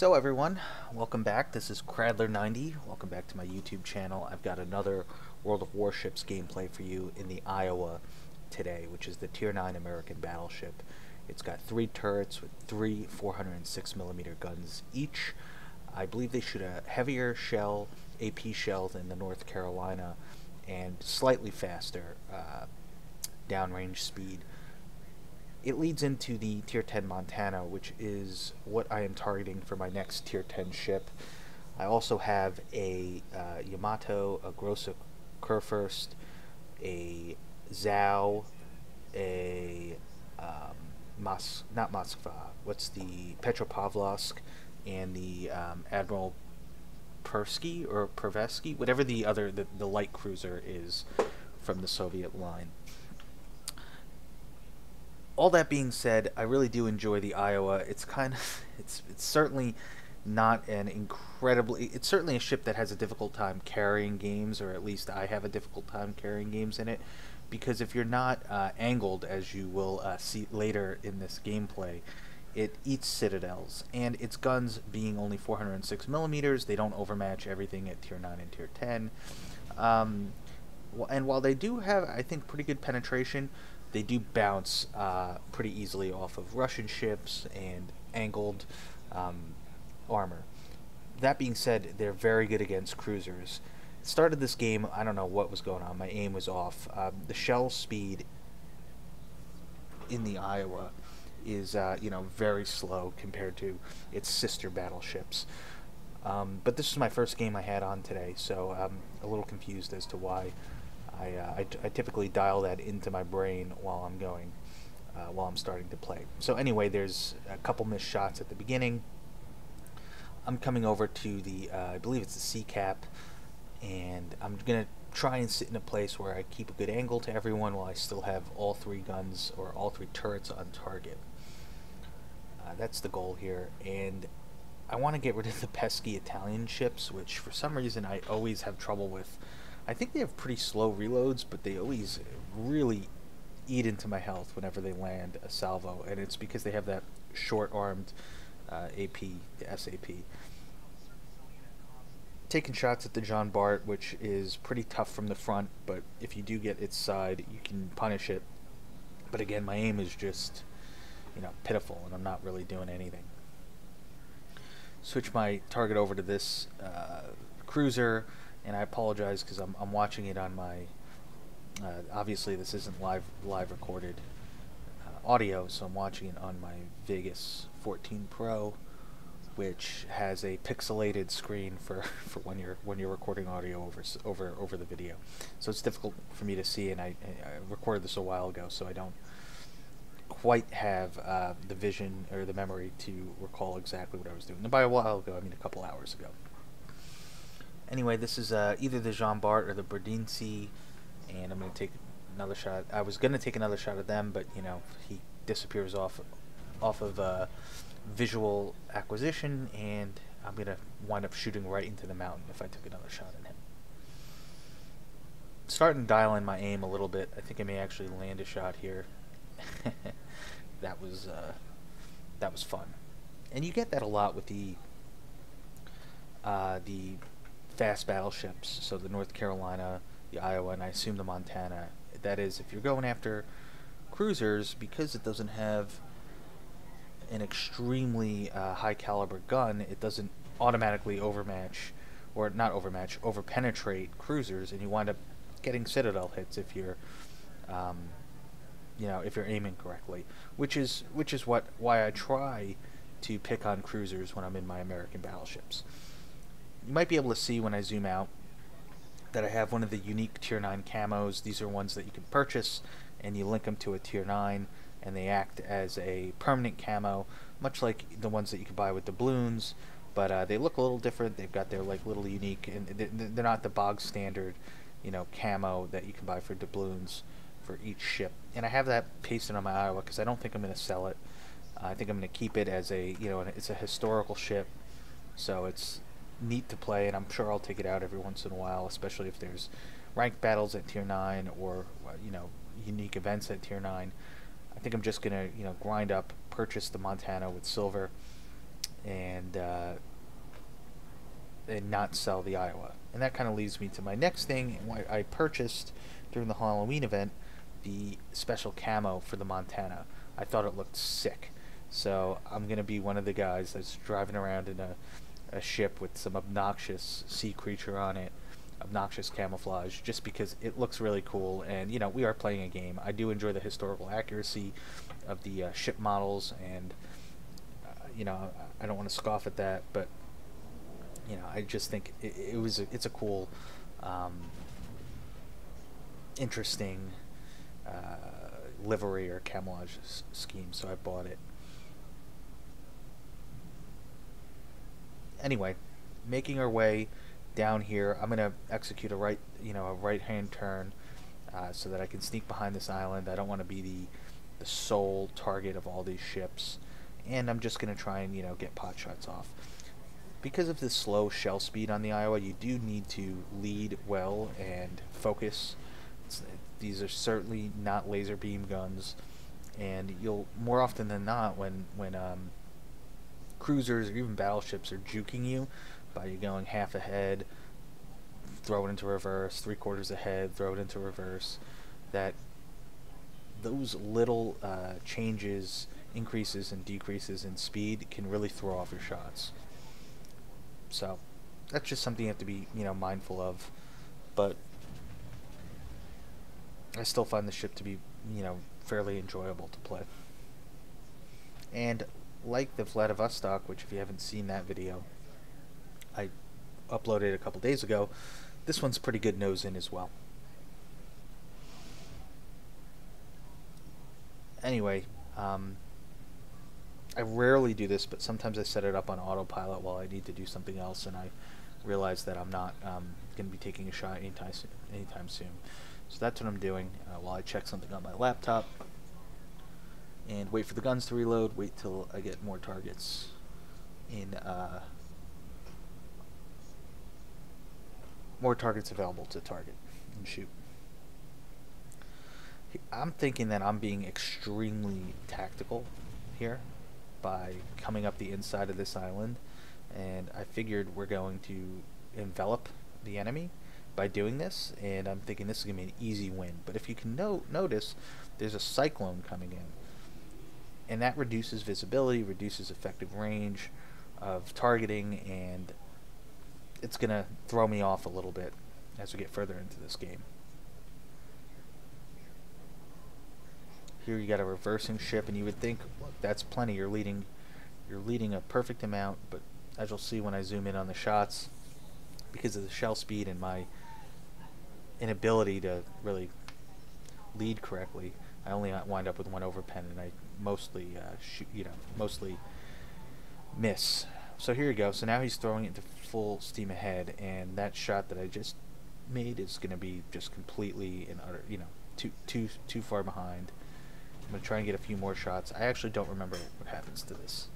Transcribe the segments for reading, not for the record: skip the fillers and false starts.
So everyone, welcome back. This is Cradler90. Welcome back to my YouTube channel. I've got another World of Warships gameplay for you in the Iowa today, which is the Tier 9 American Battleship. It's got 3 turrets with 3 406mm guns each. I believe they shoot a heavier shell, AP shell than the North Carolina, and slightly faster downrange speed. It leads into the Tier 10 Montana, which is what I am targeting for my next Tier 10 ship. I also have a Yamato, a Grossa Kurfürst, a Zhao, a not Moskva, what's the Petropavlovsk, and the Admiral Persky or Pervesky, whatever the other the light cruiser is from the Soviet line. All that being said, I really do enjoy the Iowa. It's it's certainly not an incredibly, it's certainly a ship that has a difficult time carrying games, or at least I have a difficult time carrying games in it, because if you're not angled, as you will see later in this gameplay, it eats citadels, and its guns being only 406mm, they don't overmatch everything at Tier 9 and Tier 10. And while they do have, I think, pretty good penetration, they do bounce pretty easily off of Russian ships and angled armor. That being said, they're very good against cruisers. Started this game, I don't know what was going on. My aim was off. The shell speed in the Iowa is very slow compared to its sister battleships. But this is my first game I had on today, so I'm a little confused as to why. I typically dial that into my brain while I'm starting to play. So anyway, there's a couple missed shots at the beginning. I'm coming over to the, I believe it's the C cap, and I'm gonna try and sit in a place where I keep a good angle to everyone while I still have all 3 guns or all 3 turrets on target. That's the goal here, and I want to get rid of the pesky Italian ships, which for some reason I always have trouble with. I think they have pretty slow reloads, but they always really eat into my health whenever they land a salvo, and it's because they have that short-armed AP, the SAP. Taking shots at the John Bart, which is pretty tough from the front, but if you do get its side, you can punish it. But again, my aim is just, pitiful, and I'm not really doing anything. Switch my target over to this cruiser. And I apologize because I'm watching it on my, obviously this isn't live recorded audio, so I'm watching it on my Vegas 14 Pro, which has a pixelated screen for when you're recording audio over the video. So it's difficult for me to see, and I recorded this a while ago, so I don't quite have the vision or the memory to recall exactly what I was doing. And by a while ago, I mean a couple hours ago. Anyway, this is either the Jean Bart or the Berdinci, and I'm going to take another shot. I was going to take another shot at them, but, he disappears off of visual acquisition, and I'm going to wind up shooting right into the mountain if I took another shot at him. Starting to dial in my aim a little bit. I think I may actually land a shot here. That was fun. And you get that a lot with the fast battleships, so the North Carolina, the Iowa, and I assume the Montana. That is, if you're going after cruisers, because it doesn't have an extremely high caliber gun, it doesn't automatically overmatch, or not overmatch, overpenetrate cruisers, and you wind up getting citadel hits if you're if you're aiming correctly, which is why I try to pick on cruisers when I'm in my American battleships. You might be able to see when I zoom out that I have one of the unique Tier 9 camos. These are ones that you can purchase, and you link them to a Tier 9, and they act as a permanent camo, much like the ones that you can buy with doubloons, but they look a little different. They've got their little unique, and they're not the bog standard, camo that you can buy for doubloons for each ship. And I have that pasted on my Iowa because I don't think I'm going to sell it. I think I'm going to keep it as a, it's a historical ship, so it's neat to play, and I'm sure I'll take it out every once in a while, especially if there's ranked battles at Tier 9 or unique events at Tier 9. I think I'm just gonna grind up, purchase the Montana with silver, and not sell the Iowa. And that kind of leads me to my next thing. I purchased during the Halloween event the special camo for the Montana. I thought it looked sick. So I'm going to be one of the guys that's driving around in a ship with some obnoxious sea creature on it, obnoxious camouflage, just because it looks really cool. And, you know, we are playing a game. I do enjoy the historical accuracy of the ship models, and, you know, I don't want to scoff at that, but, you know, I just think it's a cool, interesting livery or camouflage scheme, so I bought it. Anyway, making our way down here, I'm gonna execute a right-hand turn, so that I can sneak behind this island. I don't want to be the sole target of all these ships, and I'm just gonna try and, you know, get pot shots off. Because of the slow shell speed on the Iowa, you do need to lead well and focus. These are certainly not laser beam guns, and you'll more often than not, when cruisers or even battleships are juking you by you going half ahead, throw it into reverse, 3/4 ahead, throw it into reverse, that those little changes, increases and decreases in speed can really throw off your shots. So that's just something you have to be, you know, mindful of. But I still find the ship to be, you know, fairly enjoyable to play. And like the Vladivostok, which if you haven't seen that video, I uploaded a couple days ago, this one's pretty good nose in as well. Anyway, I rarely do this, but sometimes I set it up on autopilot while I need to do something else, and I realize that I'm not going to be taking a shot anytime soon. So that's what I'm doing while I check something on my laptop and wait for the guns to reload, wait till I get more targets more targets available to target and shoot. I'm thinking that I'm being extremely tactical here by coming up the inside of this island, and I figured we're going to envelop the enemy by doing this, and I'm thinking this is going to be an easy win. But if you can notice, there's a cyclone coming in, and that reduces visibility, reduces effective range of targeting, and it's going to throw me off a little bit as we get further into this game. Here you got a reversing ship, and you would think, look, that's plenty. You're leading a perfect amount, but as you'll see when I zoom in on the shots, because of the shell speed and my inability to really lead correctly, I only wind up with one overpen, and I mostly mostly miss. So here you go. So now he's throwing it into full steam ahead, and that shot that I just made is going to be just completely and utter, too far behind. I'm going to try and get a few more shots. I actually don't remember what happens to this.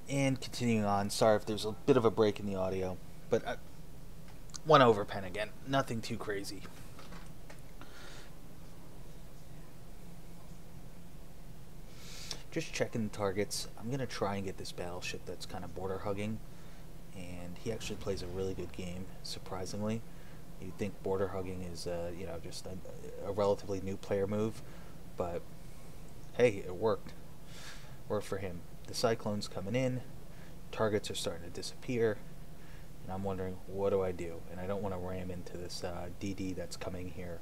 And continuing on, sorry if there's a bit of a break in the audio, but one overpen again. Nothing too crazy. Just checking the targets. I'm going to try and get this battleship that's kind of border hugging, and he actually plays a really good game, surprisingly. You'd think border hugging is, just a relatively new player move, but hey, it worked. Worked for him. The cyclone's coming in, targets are starting to disappear, and I'm wondering, what do I do? And I don't want to ram into this DD that's coming here.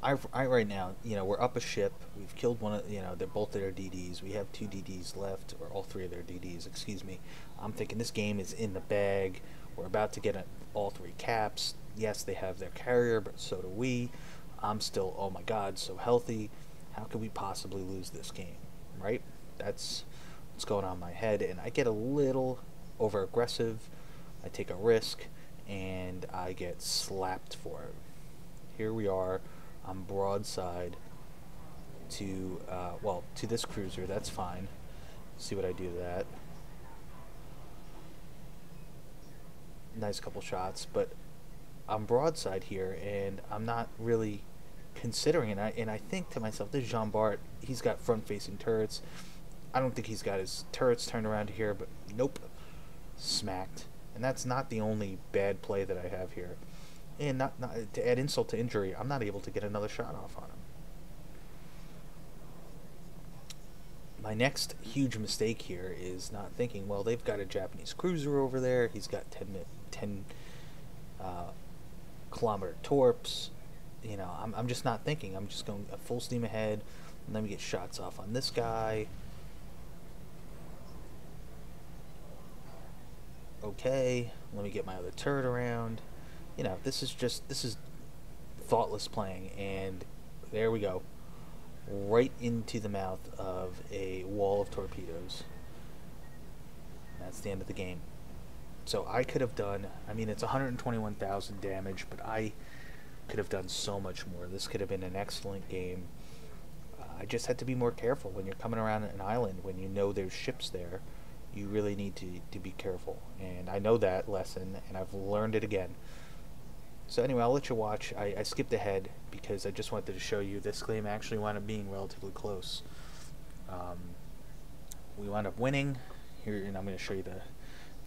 I right now, we're up a ship. We've killed one of, they're both their DDs. We have 2 DDs left, or all 3 of their DDs, excuse me. I'm thinking this game is in the bag. We're about to get all 3 caps. Yes, they have their carrier, but so do we. I'm still, oh my god, so healthy. How could we possibly lose this game, right? That's what's going on in my head, and I get a little over aggressive. I take a risk, and I get slapped for it. Here we are. I'm broadside to this cruiser. That's fine. See what I do to that. Nice couple shots, but I'm broadside here, and I'm not really considering it. And I think to myself, this Jean Bart, he's got front-facing turrets. I don't think he's got his turrets turned around here, but nope, smacked. And that's not the only bad play that I have here. And not to add insult to injury, I'm not able to get another shot off on him. My next huge mistake here is not thinking, well, they've got a Japanese cruiser over there. He's got 10 kilometer torps. You know, I'm just not thinking. I'm just going full steam ahead. And let me get shots off on this guy. Okay, let me get my other turret around. You know, this is thoughtless playing, and there we go. Right into the mouth of a wall of torpedoes. That's the end of the game. So I could have done, I mean, it's 121,000 damage, but I could have done so much more. This could have been an excellent game. I just had to be more careful when you're coming around an island, when you know there's ships there. You really need to be careful. And I know that lesson, and I've learned it again. So anyway, I'll let you watch. I skipped ahead because I just wanted to show you this game actually wound up being relatively close. We wound up winning here, and I'm going to show you the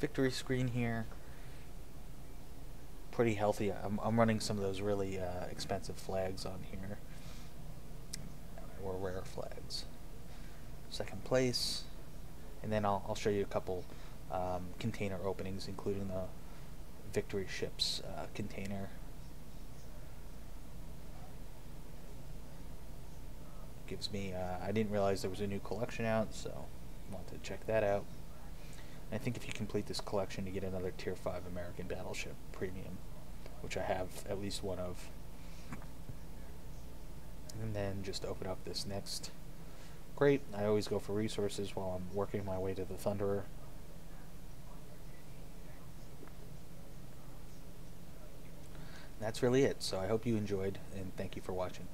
victory screen here. Pretty healthy. I'm running some of those really expensive flags on here, or rare flags. Second place, and then I'll show you a couple container openings, including the victory ships container. Gives me I didn't realize there was a new collection out, so I wanted to check that out. And I think if you complete this collection, you get another tier 5 American Battleship premium, which I have at least one of. And then just open up this next. Great, I always go for resources while I'm working my way to the Thunderer. That's really it. So I hope you enjoyed, and thank you for watching.